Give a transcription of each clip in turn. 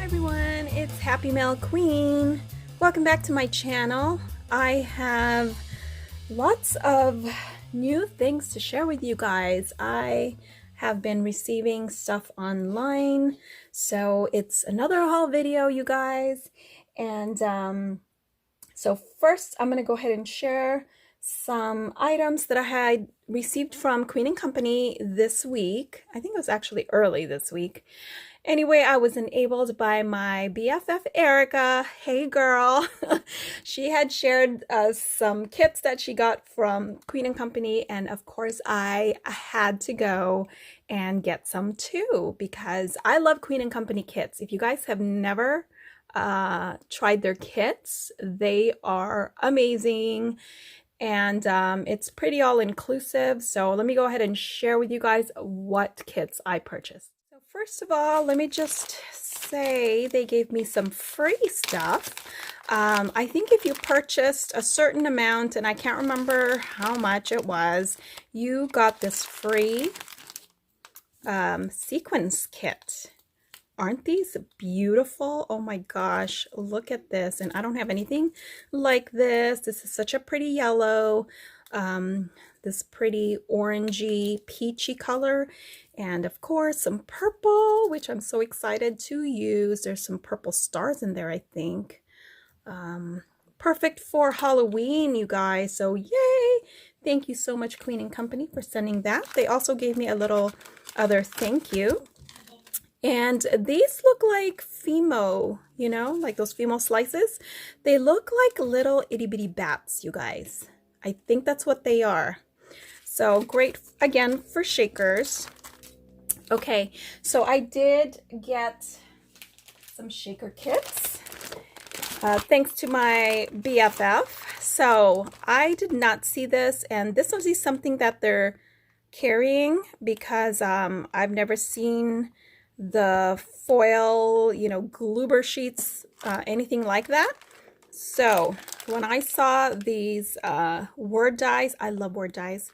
Everyone, it's HappyMailQueen. Welcome back to my channel. I have lots of new things to share with you guys. I have been receiving stuff online, so it's another haul video, you guys. And so first, I'm going to go ahead and share some items that I had received from Queen & Company this week. I think it was actually early this week. Anyway, I was enabled by my BFF Erica. Hey girl. She had shared some kits that she got from Queen & Company, and of course I had to go and get some too because I love Queen & Company kits. If you guys have never tried their kits, they are amazing. And it's pretty all-inclusive. So let me go ahead and share with you guys what kits I purchased. So first of all, let me just say they gave me some free stuff. I think if you purchased a certain amount, and I can't remember how much it was, you got this free sequins kit. Aren't these beautiful? Oh my gosh, look at this. And I don't have anything like this. This is such a pretty yellow, this pretty orangey, peachy color. And of course, some purple, which I'm so excited to use. There's some purple stars in there, I think. Perfect for Halloween, you guys. So yay! Thank you so much, Queen & Company, for sending that. They also gave me a little other thank you. And these look like Fimo, you know, like those Fimo slices. They look like little itty bitty bats, you guys. I think that's what they are. So great, again, for shakers. Okay, so I did get some shaker kits, thanks to my BFF. So I did not see this, and this was something that they're carrying because I've never seen the foil, you know, Gloober sheets, anything like that. So when I saw these word dies, I love word dies,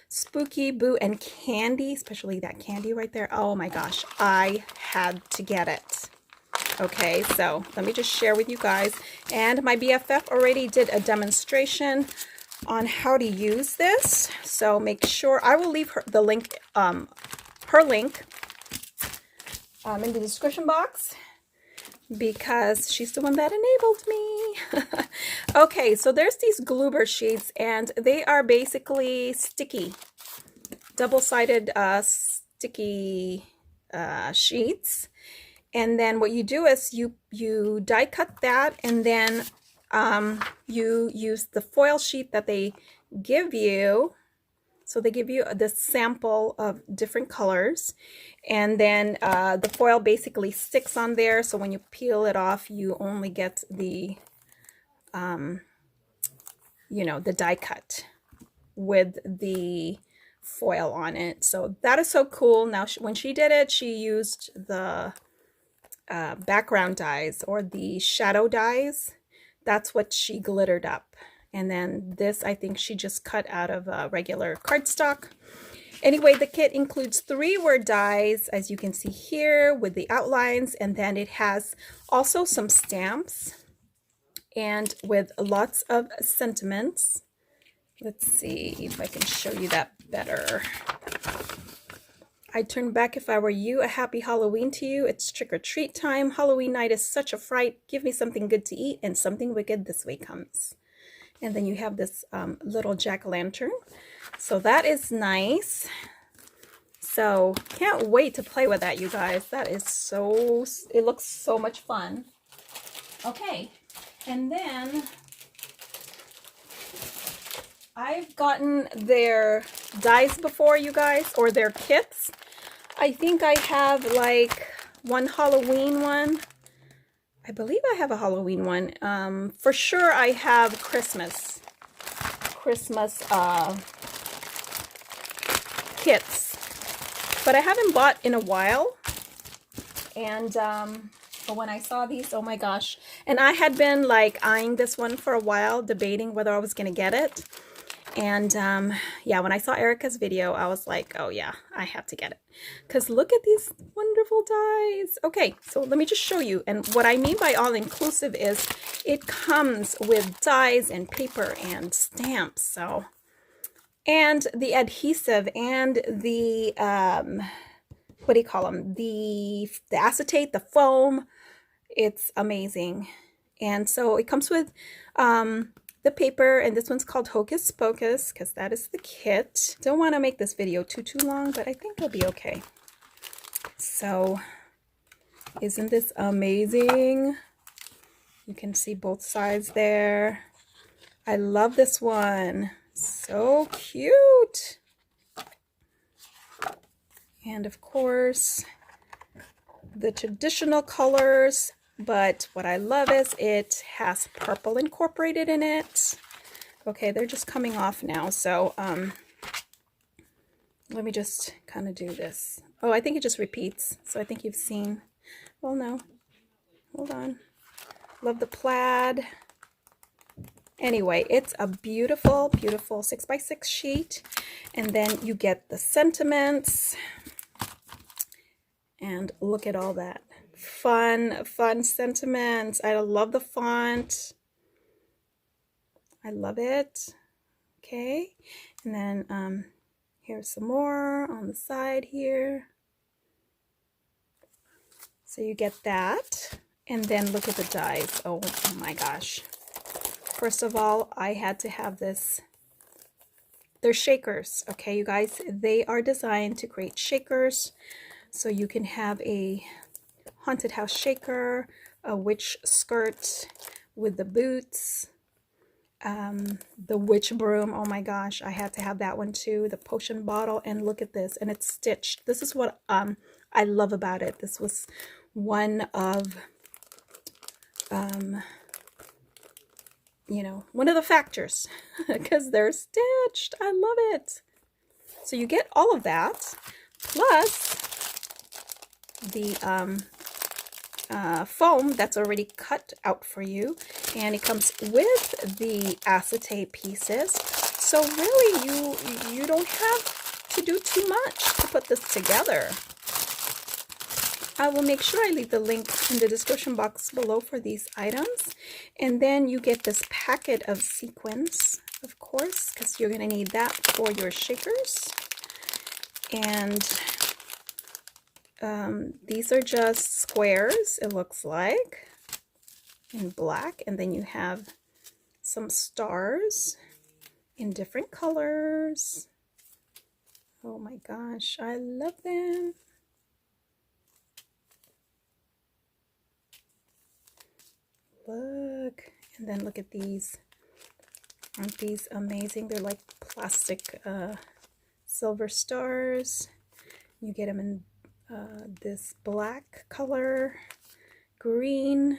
Spooky, Boo, and Candy, especially that candy right there. Oh my gosh, I had to get it. Okay, so let me just share with you guys. And my BFF already did a demonstration on how to use this. So make sure, I will leave her the link, her link in the description box because she's the one that enabled me. Okay, so there's these Gloober sheets, and they are basically sticky, double-sided sticky sheets. And then what you do is you die cut that, and then you use the foil sheet that they give you. So they give you this sample of different colors, and then the foil basically sticks on there. So when you peel it off, you only get the, you know, the die cut with the foil on it. So that is so cool. Now, when she did it, she used the background dies or the shadow dies. That's what she glittered up. And then this, I think she just cut out of regular cardstock. Anyway, the kit includes 3 word dies, as you can see here, with the outlines. And then it has also some stamps and with lots of sentiments. Let's see if I can show you that better. I'd turn back if I were you. A happy Halloween to you. It's trick-or-treat time. Halloween night is such a fright. Give me something good to eat, and something wicked this way comes. And then you have this little jack-o'-lantern. So that is nice. So can't wait to play with that, you guys. That is so, it looks so much fun. Okay, and then I've gotten their dies before, you guys, or their kits. I think I have like one Halloween one. I believe I have a Halloween one. For sure I have Christmas kits, but I haven't bought in a while. And but when I saw these, oh my gosh. And I had been like eyeing this one for a while, debating whether I was gonna get it. And yeah, when I saw Erica's video, I was like, oh yeah, I have to get it. Because look at these wonderful dies. Okay, so let me just show you. And what I mean by all inclusive is it comes with dies and paper and stamps. So, and the adhesive and the, what do you call them? The acetate, the foam. It's amazing. And so it comes with the paper, and this one's called Hocus Pocus because that is the kit. Don't want to make this video too long, but I think it'll be okay. So isn't this amazing? You can see both sides there. I love this one. So cute. And of course, the traditional colors. But what I love is it has purple incorporated in it. Okay, they're just coming off now. So let me just kind of do this. Oh, I think it just repeats. So I think you've seen. Well, no. Hold on. Love the plaid. Anyway, it's a beautiful, beautiful 6x6 sheet. And then you get the sentiments. And look at all that. Fun sentiments. I love the font. I love it. Okay, and then here's some more on the side here. So you get that, and then look at the dies. Oh my gosh. First of all, I had to have this. They're shakers, okay, you guys. They are designed to create shakers. So you can have a haunted house shaker, a witch skirt with the boots, the witch broom. Oh my gosh, I had to have that one too. The potion bottle, and look at this, and it's stitched. This is what I love about it. This was one of you know, one of the factors because they're stitched. I love it. So you get all of that plus the foam that's already cut out for you, and it comes with the acetate pieces. So really you don't have to do too much to put this together. I will make sure I leave the link in the description box below for these items. And then you get this packet of sequins, of course, because you're going to need that for your shakers. And these are just squares, it looks like, in black. And then you have some stars in different colors. Oh my gosh, I love them. Look, and then look at these. Aren't these amazing? They're like plastic silver stars. You get them in this black color, green,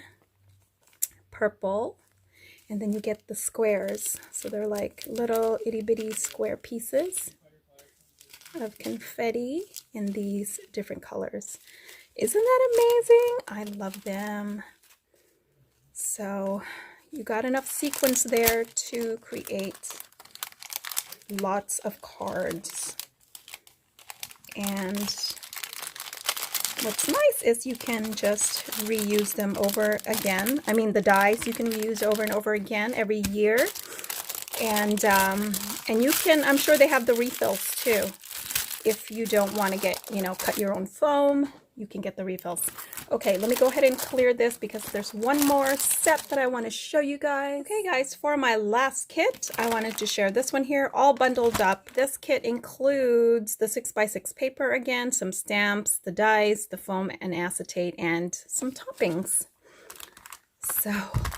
purple, and then you get the squares. So they're like little itty bitty square pieces of confetti in these different colors. Isn't that amazing? I love them. So you got enough sequins there to create lots of cards. And what's nice is you can just reuse them over again. I mean, the dies you can reuse over and over again every year. And you can, I'm sure they have the refills too. If you don't want to get, you know, cut your own foam, you can get the refills. Okay, let me go ahead and clear this because there's one more set that I want to show you guys. Okay guys, for my last kit, I wanted to share this one here, all bundled up. This kit includes the 6x6 paper again, some stamps, the dies, the foam and acetate, and some toppings. So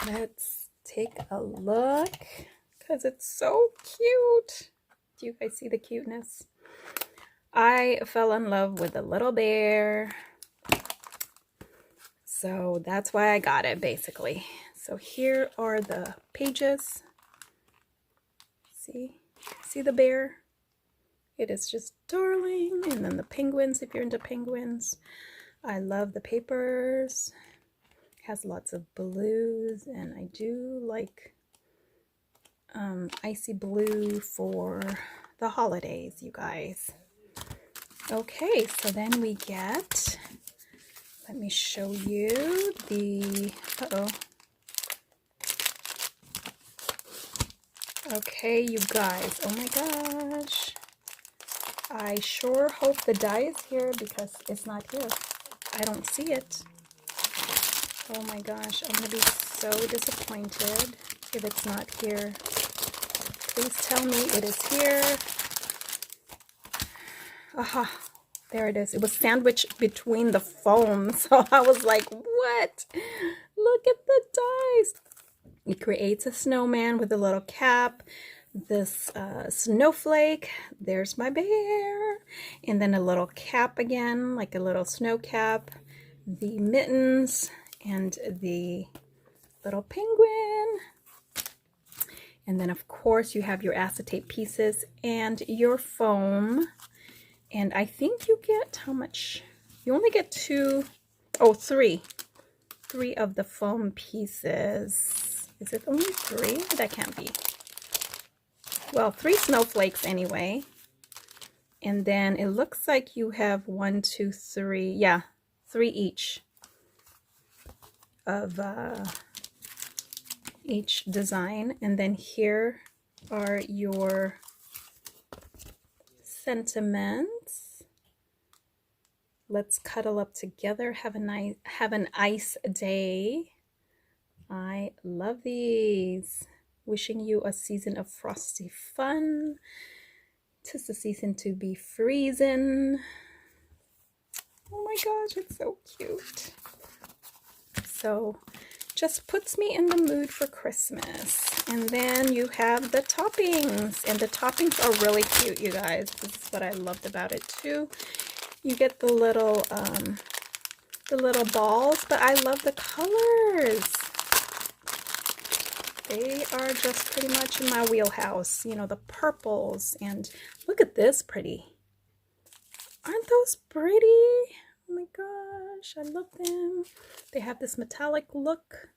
let's take a look because it's so cute. Do you guys see the cuteness? I fell in love with the little bear. So that's why I got it, basically. So here are the pages. See the bear? It is just darling. And then the penguins, if you're into penguins. I love the papers. It has lots of blues, and I do like icy blue for the holidays, you guys. Okay, so then we get, let me show you the, okay, you guys, oh my gosh. I sure hope the die is here because it's not here. I don't see it. Oh my gosh, I'm gonna be so disappointed if it's not here. Please tell me it is here. Aha, there it is. It was sandwiched between the foam, so I was like, what? Look at the dice. It creates a snowman with a little cap, this snowflake, there's my bear, and then a little cap again, like a little snow cap, the mittens, and the little penguin. And then of course you have your acetate pieces and your foam. And I think you get, how much? You only get three of the foam pieces. Is it only 3? That can't be. Well, 3 snowflakes anyway. And then it looks like you have 1, 2, 3. Yeah, 3 each of each design. And then here are your sentiments. Let's cuddle up together. Have an ice day. I love these. Wishing you a season of frosty fun. 'Tis the season to be freezing. Oh my gosh, it's so cute. So just puts me in the mood for Christmas. And then you have the toppings, and the toppings are really cute, you guys. This is what I loved about it too. You get the little balls, but I love the colors. They are just pretty much in my wheelhouse. You know, the purples, and look at this pretty. Aren't those pretty? Oh my gosh, I love them. They have this metallic look,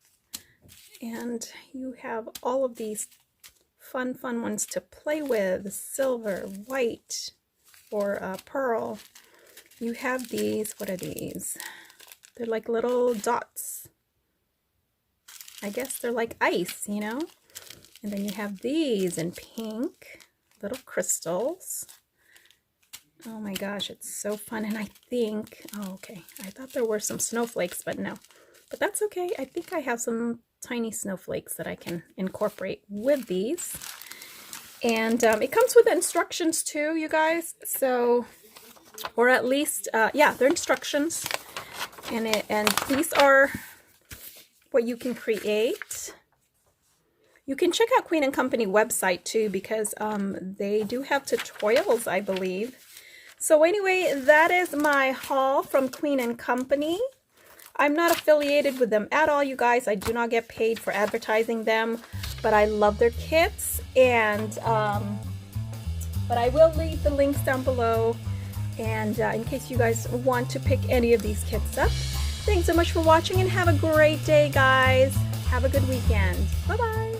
and you have all of these fun ones to play with. Silver, white, or pearl. You have these, what are these? They're like little dots. I guess they're like ice, you know? And then you have these in pink, little crystals. Oh my gosh, it's so fun. And I think, oh, okay, I thought there were some snowflakes, but no. But that's okay. I think I have some tiny snowflakes that I can incorporate with these. And it comes with instructions too, you guys. So, or at least, yeah, they're instructions. And these are what you can create. You can check out Queen & Company website too, because they do have tutorials, I believe. So anyway, that is my haul from Queen & Company. I'm not affiliated with them at all, you guys. I do not get paid for advertising them, but I love their kits. And but I will leave the links down below, and in case you guys want to pick any of these kits up. Thanks so much for watching, and have a great day, guys. Have a good weekend. Bye-bye.